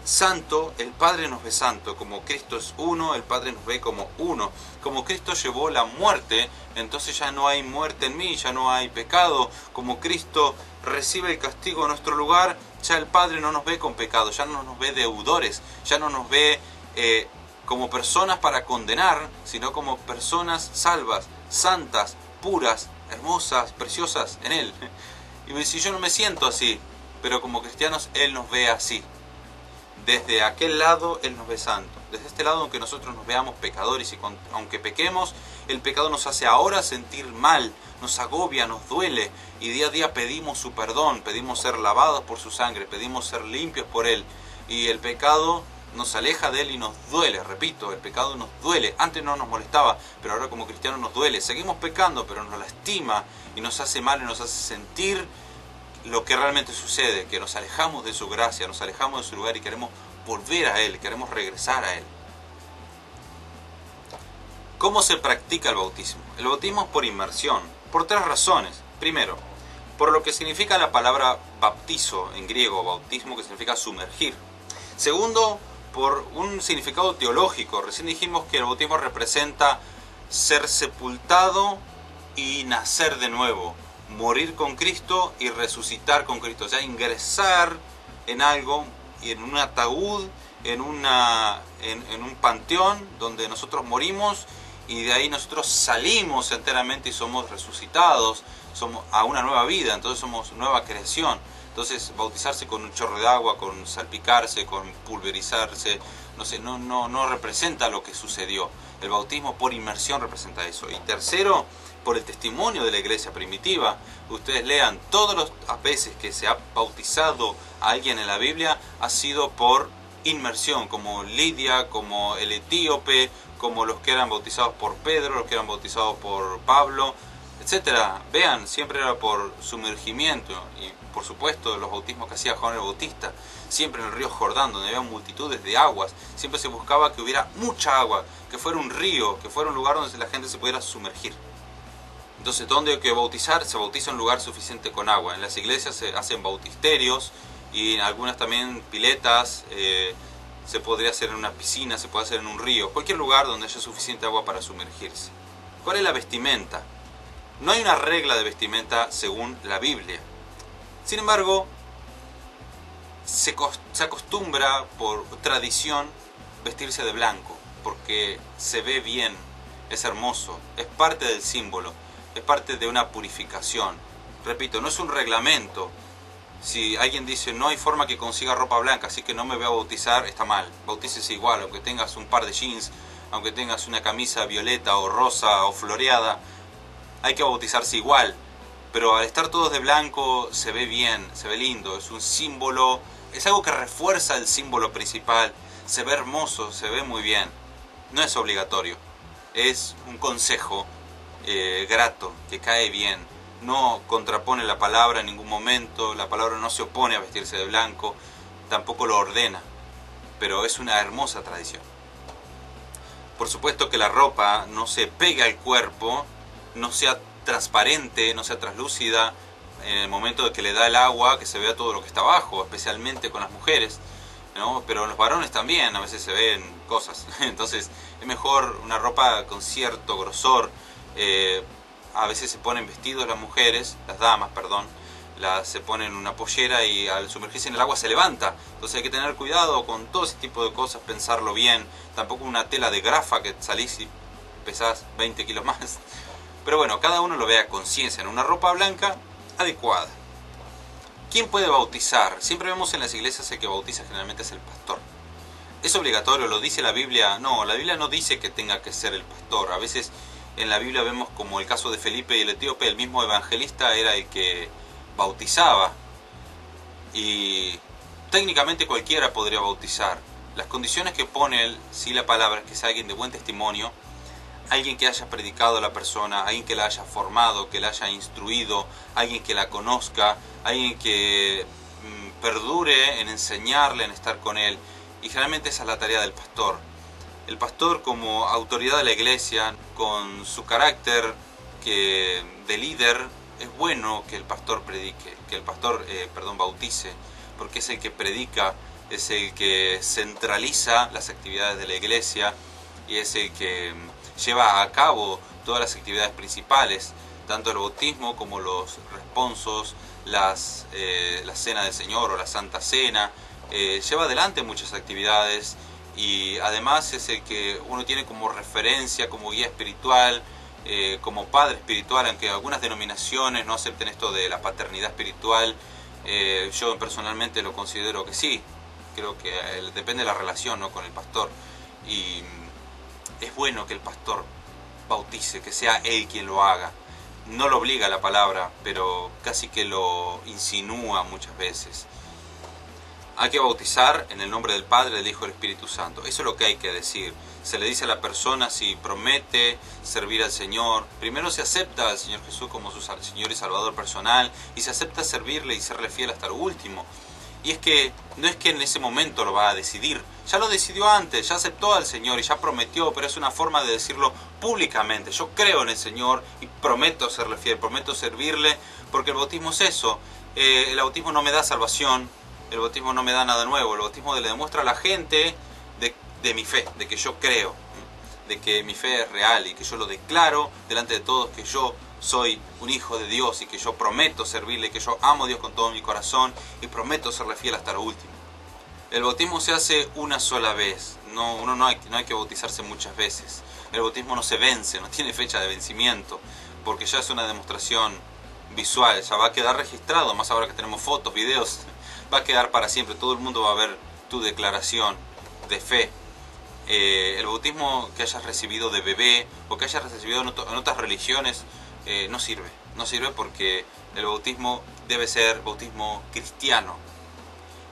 santo, el Padre nos ve santo. Como Cristo es uno, el Padre nos ve como uno. Como Cristo llevó la muerte, entonces ya no hay muerte en mí, ya no hay pecado. Como Cristo recibe el castigo en nuestro lugar, ya el Padre no nos ve con pecado, ya no nos ve deudores, ya no nos ve como personas para condenar, sino como personas salvas, santas, puras, hermosas, preciosas en Él. Y si yo no me siento así, pero como cristianos Él nos ve así. Desde aquel lado Él nos ve santo. Desde este lado, aunque nosotros nos veamos pecadores y aunque pequemos, el pecado nos hace ahora sentir mal, nos agobia, nos duele. Y día a día pedimos su perdón, pedimos ser lavados por su sangre, pedimos ser limpios por Él. Y el pecado nos aleja de Él y nos duele. Repito, el pecado nos duele. Antes no nos molestaba, pero ahora como cristianos nos duele. Seguimos pecando, pero nos lastima y nos hace mal y nos hace sentir lo que realmente sucede, que nos alejamos de su gracia, nos alejamos de su lugar y queremos volver a Él, queremos regresar a Él. ¿Cómo se practica el bautismo? El bautismo es por inmersión, por tres razones. Primero, por lo que significa la palabra baptizo en griego, bautismo, que significa sumergir. Segundo, por un significado teológico. Recién dijimos que el bautismo representa ser sepultado y nacer de nuevo. Morir con Cristo y resucitar con Cristo. O sea, ingresar en algo, en un ataúd, en un panteón donde nosotros morimos y de ahí nosotros salimos enteramente y somos resucitados, somos a una nueva vida, entonces somos nueva creación. Entonces bautizarse con un chorro de agua, con salpicarse, con pulverizarse, no representa lo que sucedió. El bautismo por inmersión representa eso. Y tercero, por el testimonio de la iglesia primitiva. Ustedes lean, todas las veces que se ha bautizado a alguien en la Biblia ha sido por inmersión, como Lidia, como el etíope, como los que eran bautizados por Pedro, los que eran bautizados por Pablo, etcétera. Vean, siempre era por sumergimiento. Y por supuesto los bautismos que hacía Juan el Bautista, siempre en el río Jordán, donde había multitudes de aguas, siempre se buscaba que hubiera mucha agua, que fuera un río, que fuera un lugar donde la gente se pudiera sumergir. Entonces, ¿dónde hay que bautizar? Se bautiza en un lugar suficiente con agua. En las iglesias se hacen bautisterios y en algunas también piletas, se podría hacer en una piscina, se puede hacer en un río, cualquier lugar donde haya suficiente agua para sumergirse. ¿Cuál es la vestimenta? No hay una regla de vestimenta según la Biblia. Sin embargo, se acostumbra por tradición vestirse de blanco, porque se ve bien, es hermoso, es parte del símbolo. Es parte de una purificación. Repito, no es un reglamento. Si alguien dice no hay forma que consiga ropa blanca, así que no me voy a bautizar, está mal. Bautícese igual, aunque tengas un par de jeans aunque tengas una camisa violeta o rosa o floreada, hay que bautizarse igual. Pero al estar todos de blanco se ve bien, se ve lindo, es un símbolo, es algo que refuerza el símbolo principal, se ve hermoso, se ve muy bien. No es obligatorio, es un consejo grato, que cae bien. No contrapone la palabra en ningún momento, la palabra no se opone a vestirse de blanco, tampoco lo ordena, pero es una hermosa tradición. Por supuesto que la ropa no se pegue al cuerpo, no sea transparente, no sea translúcida en el momento de que le da el agua, que se vea todo lo que está abajo, especialmente con las mujeres, ¿no? Pero en los varones también a veces se ven cosas. Entonces es mejor una ropa con cierto grosor. A veces se ponen vestidos las mujeres, las damas, perdón, se ponen una pollera y al sumergirse en el agua se levanta. Entonces hay que tener cuidado con todo ese tipo de cosas, pensarlo bien. Tampoco una tela de grafa que salís y pesás 20 kilos más. Pero bueno, cada uno lo ve a conciencia, en una ropa blanca adecuada. ¿Quién puede bautizar? Siempre vemos en las iglesias el que bautiza generalmente es el pastor. ¿Es obligatorio? ¿Lo dice la Biblia? No, la Biblia no dice que tenga que ser el pastor. A veces en la Biblia vemos como el caso de Felipe y el etíope, el mismo evangelista era el que bautizaba. Y técnicamente cualquiera podría bautizar. Las condiciones que pone sí la palabra es que sea alguien de buen testimonio, alguien que haya predicado a la persona, alguien que la haya formado, que la haya instruido, alguien que la conozca, alguien que perdure en enseñarle, en estar con él. Y generalmente esa es la tarea del pastor. El pastor, como autoridad de la iglesia, con su carácter de líder, es bueno que el pastor predique, que el pastor bautice, porque es el que predica, es el que centraliza las actividades de la iglesia y es el que lleva a cabo todas las actividades principales, tanto el bautismo como los responsos, la cena del Señor o la Santa Cena. Lleva adelante muchas actividades y además es el que uno tiene como referencia, como guía espiritual, como padre espiritual, aunque algunas denominaciones no acepten esto de la paternidad espiritual. Yo personalmente lo considero que sí, creo que depende de la relación, ¿no?, con el pastor, y es bueno que el pastor bautice, que sea él quien lo haga. No lo obliga la palabra, pero casi que lo insinúa muchas veces. Hay que bautizar en el nombre del Padre, del Hijo y del Espíritu Santo. Eso es lo que hay que decir. Se le dice a la persona si promete servir al Señor. Primero se acepta al Señor Jesús como su Señor y Salvador personal y se acepta servirle y serle fiel hasta lo último. Y es que no es que en ese momento lo va a decidir. Ya lo decidió antes, ya aceptó al Señor y ya prometió, pero es una forma de decirlo públicamente. Yo creo en el Señor y prometo serle fiel, prometo servirle, porque el bautismo es eso. El bautismo no me da salvación, el bautismo no me da nada nuevo. El bautismo le demuestra a la gente de mi fe, de que yo creo, de que mi fe es real y que yo lo declaro delante de todos, que yo soy un hijo de Dios y que yo prometo servirle, que yo amo a Dios con todo mi corazón y prometo serle fiel hasta lo último. El bautismo se hace una sola vez, no hay que bautizarse muchas veces. El bautismo no se vence, no tiene fecha de vencimiento, porque ya es una demostración visual, ya va a quedar registrado, más ahora que tenemos fotos, videos, va a quedar para siempre, todo el mundo va a ver tu declaración de fe. El bautismo que hayas recibido de bebé o que hayas recibido en otras religiones no sirve porque el bautismo debe ser bautismo cristiano.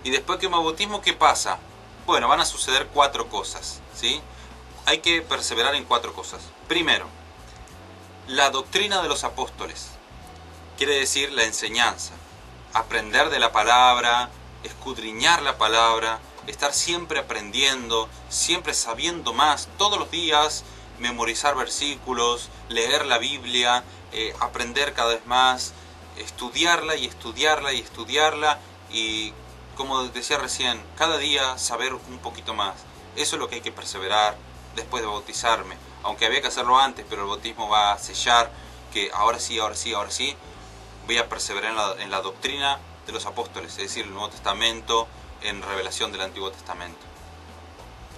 Y después que me bautismo, ¿qué pasa? Bueno, van a suceder 4 cosas, ¿sí? Hay que perseverar en 4 cosas. Primero, la doctrina de los apóstoles, quiere decir la enseñanza, aprender de la palabra, escudriñar la palabra, estar siempre aprendiendo, siempre sabiendo más, todos los días memorizar versículos, leer la Biblia, aprender cada vez más, estudiarla y estudiarla y estudiarla y, como decía recién, cada día saber un poquito más. Eso es lo que hay que perseverar después de bautizarme, aunque había que hacerlo antes, pero el bautismo va a sellar que ahora sí voy a perseverar en la doctrina de los apóstoles, es decir, el Nuevo Testamento en revelación del Antiguo Testamento.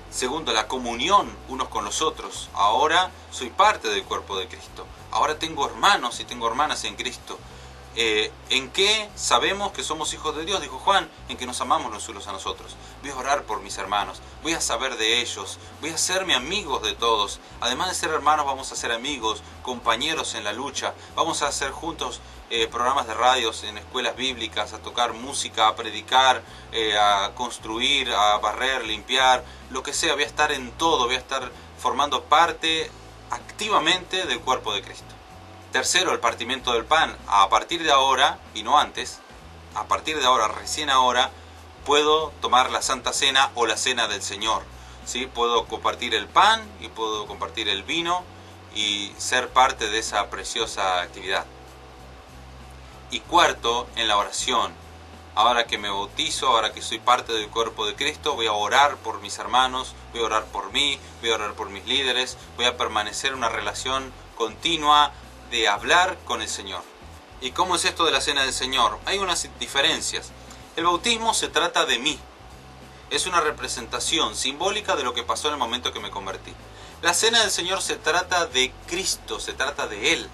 Segundo, la comunión unos con los otros. Ahora soy parte del cuerpo de Cristo. Ahora tengo hermanos y tengo hermanas en Cristo. ¿En qué sabemos que somos hijos de Dios? Dijo Juan, en que nos amamos los unos a nosotros. Voy a orar por mis hermanos, voy a saber de ellos, voy a hacerme amigos de todos. Además de ser hermanos, vamos a ser amigos, compañeros en la lucha. Vamos a hacer juntos programas de radios en escuelas bíblicas, a tocar música, a predicar, a construir, a barrer, limpiar, lo que sea. Voy a estar en todo, voy a estar formando parte activamente del cuerpo de Cristo. Tercero, el partimiento del pan. A partir de ahora, y no antes, a partir de ahora, recién ahora, puedo tomar la Santa Cena o la Cena del Señor. ¿Sí? Puedo compartir el pan y puedo compartir el vino y ser parte de esa preciosa actividad. Y cuarto, en la oración. Ahora que me bautizo, ahora que soy parte del cuerpo de Cristo, voy a orar por mis hermanos, voy a orar por mí, voy a orar por mis líderes, voy a permanecer en una relación continua de hablar con el Señor. ¿Y cómo es esto de la Cena del Señor? Hay unas diferencias. El bautismo se trata de mí. Es una representación simbólica de lo que pasó en el momento que me convertí. La Cena del Señor se trata de Cristo, se trata de Él,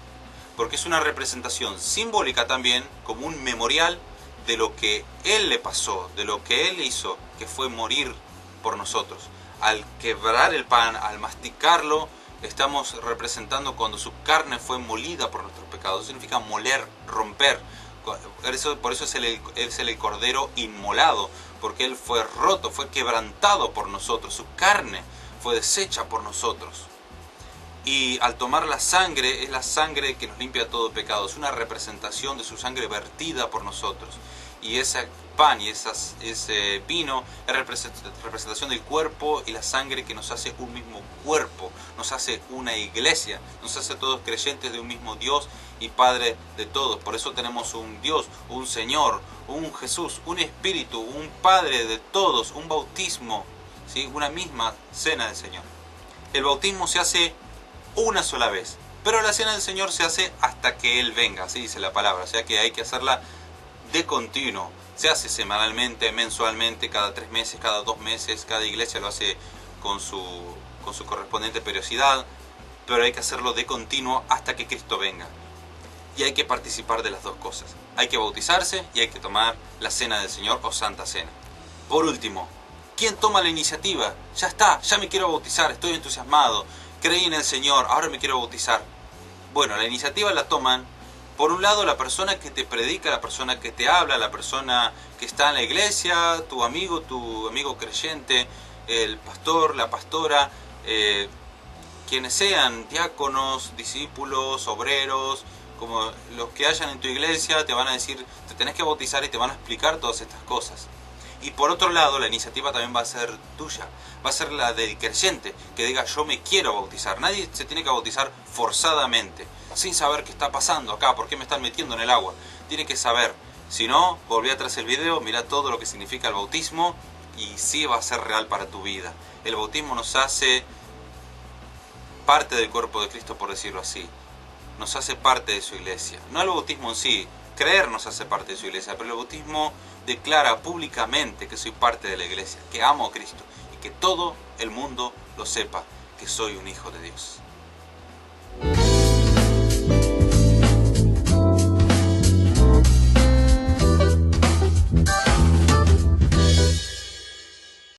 porque es una representación simbólica también, como un memorial de lo que Él le pasó, de lo que Él hizo, que fue morir por nosotros. Al quebrar el pan, al masticarlo, estamos representando cuando su carne fue molida por nuestros pecados. Eso significa moler, romper. Por eso es el cordero inmolado, porque Él fue roto, fue quebrantado por nosotros. Su carne fue deshecha por nosotros. Y al tomar la sangre, es la sangre que nos limpia todo pecado. Es una representación de su sangre vertida por nosotros. Y ese pan y ese vino es representación del cuerpo y la sangre que nos hace un mismo cuerpo, nos hace una iglesia, nos hace todos creyentes de un mismo Dios y Padre de todos. Por eso tenemos un Dios, un Señor, un Jesús, un Espíritu, un Padre de todos, un bautismo, ¿sí? Una misma cena del Señor. El bautismo se hace una sola vez, pero la cena del Señor se hace hasta que Él venga, así dice la palabra, o sea que hay que hacerla de continuo. Se hace semanalmente, mensualmente, cada 3 meses, cada 2 meses. Cada iglesia lo hace con su correspondiente periodicidad, pero hay que hacerlo de continuo hasta que Cristo venga. Y hay que participar de las dos cosas. Hay que bautizarse y hay que tomar la Cena del Señor o Santa Cena. Por último, ¿quién toma la iniciativa? Ya está, ya me quiero bautizar, estoy entusiasmado, creí en el Señor, ahora me quiero bautizar. Bueno, la iniciativa la toman, por un lado, la persona que te predica, la persona que te habla, la persona que está en la iglesia, tu amigo creyente, el pastor, la pastora, quienes sean, diáconos, discípulos, obreros, como los que hayan en tu iglesia, te van a decir, te tenés que bautizar y te van a explicar todas estas cosas. Y por otro lado, la iniciativa también va a ser tuya, va a ser la del creyente, que diga yo me quiero bautizar. Nadie se tiene que bautizar forzadamente, sin saber qué está pasando acá, por qué me están metiendo en el agua. Tiene que saber. Si no, volví atrás el video, mira todo lo que significa el bautismo y sí va a ser real para tu vida. El bautismo nos hace parte del cuerpo de Cristo, por decirlo así. Nos hace parte de su iglesia. No el bautismo en sí, creer nos hace parte de su iglesia, pero el bautismo declara públicamente que soy parte de la iglesia, que amo a Cristo y que todo el mundo lo sepa, que soy un hijo de Dios.